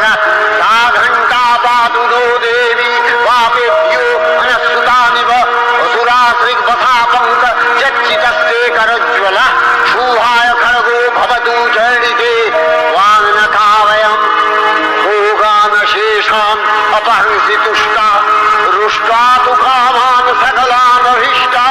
वज्र सा घंटा पातु नो देवी पापेभ्यो अनस्तुतानिव असुराश्रिग्वथा पंक यच्चितस्ते करज्वल शूभाय खड्गो भवतु चरणिके वाङ्नखावयम् भोगानशेषान् अपहंसि तुष्टा रुष्टा तु कामान् सकलान् अभीष्टा